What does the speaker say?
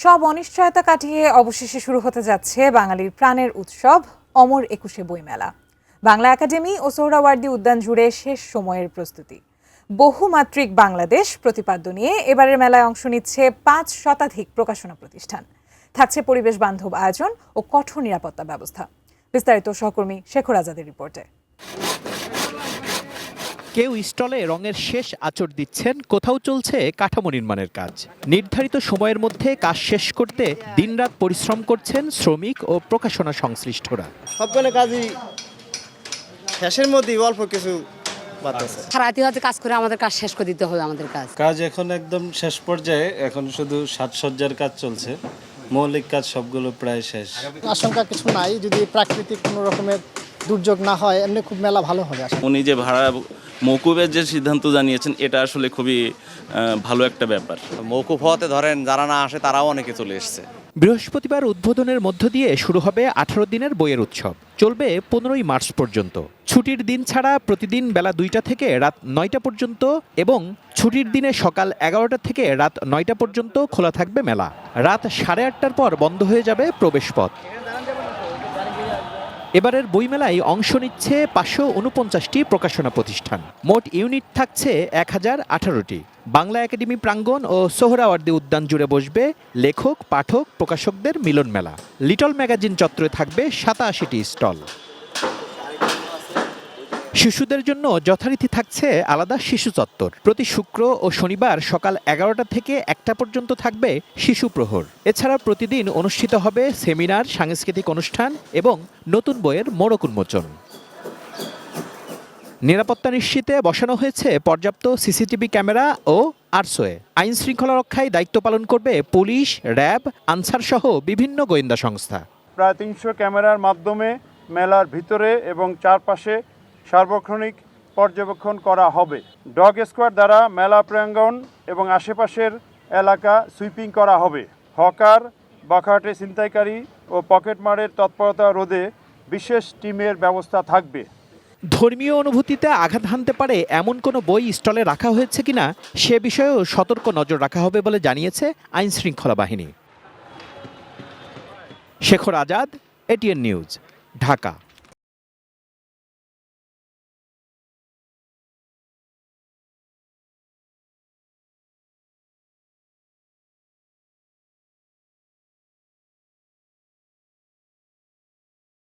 সব অনিশ্চয়তা কাটিয়ে অবশেষে শুরু হতে যাচ্ছে বাঙালির প্রাণের উৎসব অমর একুশে বইমেলা। বাংলা একাডেমি ও সোহরাওয়ার্দী উদ্যান জুড়ে শেষ সময়ের প্রস্তুতি। বহুমাত্রিক বাংলাদেশ প্রতিপাদ্য নিয়ে এবারের মেলায় অংশ নিচ্ছে ৫ শতাধিক প্রকাশনা প্রতিষ্ঠান। থাকছে পরিবেশ বান্ধব আয়োজন ও কঠোর নিরাপত্তা ব্যবস্থা। বিস্তারিত সহকর্মী শেখর আজাদের রিপোর্টে। কেউ স্টলে রঙের শেষ আঁচড় দিচ্ছেন, কোথাও চলছে কাঠামো নির্মাণের কাজ। নির্ধারিত সময়ের মধ্যে কাজ শেষ করতে দিনরাত পরিশ্রম করছেন শ্রমিক ও প্রকাশনা সংশ্লিষ্টরা। সবগুলো কাজই শেষের মধ্যে অল্প কিছু সারাটি হচ্ছে কাজ করে আমাদের কাজ শেষ করে দিতে হবে। আমাদের কাজ এখন একদম শেষ পর্যায়ে, এখন শুধু সাজসজ্জার কাজ চলছে, মৌলিক কাজ সবগুলো প্রায় শেষ। আশঙ্কা কিছু নাই, যদি প্রাকৃতিক কোনো রকমের দুর্যোগ না হয় এমনি খুব মেলা ভালো হবে। উনি যে ভাড়া মৌকুবের যে সিদ্ধান্ত জানিয়েছেন এটা আসলে খুবই ভালো একটা ব্যাপার। মৌকুব হওয়াতে ধরেন যারা না আসে তারাও অনেকে চলে এসছে। বৃহস্পতিবার উদ্বোধনের মধ্য দিয়ে শুরু হবে 18 দিনের বইয়ের উৎসব। চলবে 15ই মার্চ পর্যন্ত। ছুটির দিন ছাড়া প্রতিদিন বেলা 2টা থেকে রাত 9টা পর্যন্ত এবং ছুটির দিনে সকাল 11টা থেকে রাত 9টা পর্যন্ত খোলা থাকবে মেলা। রাত 8:30টার পর বন্ধ হয়ে যাবে প্রবেশপথ। এবারের বইমেলায় অংশ নিচ্ছে 549টি প্রকাশনা প্রতিষ্ঠান। মোট ইউনিট থাকছে 1018টি। বাংলা একাডেমি প্রাঙ্গণ ও সোহরাওয়ার্দী উদ্যান জুড়ে বসবে লেখক, পাঠক, প্রকাশকদের মিলন মেলা। লিটল ম্যাগাজিন চত্বরে থাকবে 87টি স্টল। শিশুদের জন্য যথারীতি থাকছে আলাদা শিশু চত্বর। প্রতি শুক্র ও শনিবার সকাল 11টা থেকে 1টা পর্যন্ত থাকবে শিশু প্রহর। এছাড়া প্রতিদিন অনুষ্ঠিত হবে সেমিনার, সাংস্কৃতিক অনুষ্ঠান এবং নতুন বইয়ের মোড়ক উন্মোচন। নিরাপত্তা নিশ্চিতে বসানো হয়েছে পর্যাপ্ত সিসিটিভি ক্যামেরা ও আরসোয়ে। আইন শৃঙ্খলা রক্ষায় দায়িত্ব পালন করবে পুলিশ, র্যাব, আনসার সহ বিভিন্ন গোয়েন্দা সংস্থা। প্রায় 300 ক্যামেরার মাধ্যমে মেলার ভিতরে এবং চারপাশে সার্বক্ষণিক পর্যবেক্ষণ করা হবে। ডগ স্কোয়াড দ্বারা মেলা প্রাঙ্গণ এবং আশেপাশের এলাকা সুইপিং করা হবে। হকার, বাখাটে ছিনতাইকারী ও পকেটমারের তৎপরতা রোধে বিশেষ টিমের ব্যবস্থা থাকবে। ধর্মীয় অনুভূতিতে আঘাত হানতে পারে এমন কোনো বই স্টলে রাখা হয়েছে কিনা সে বিষয়েও সতর্ক নজর রাখা হবে বলে জানিয়েছে আইন শৃঙ্খলা বাহিনী। Shekhar Azad, ATN news, Dhaka.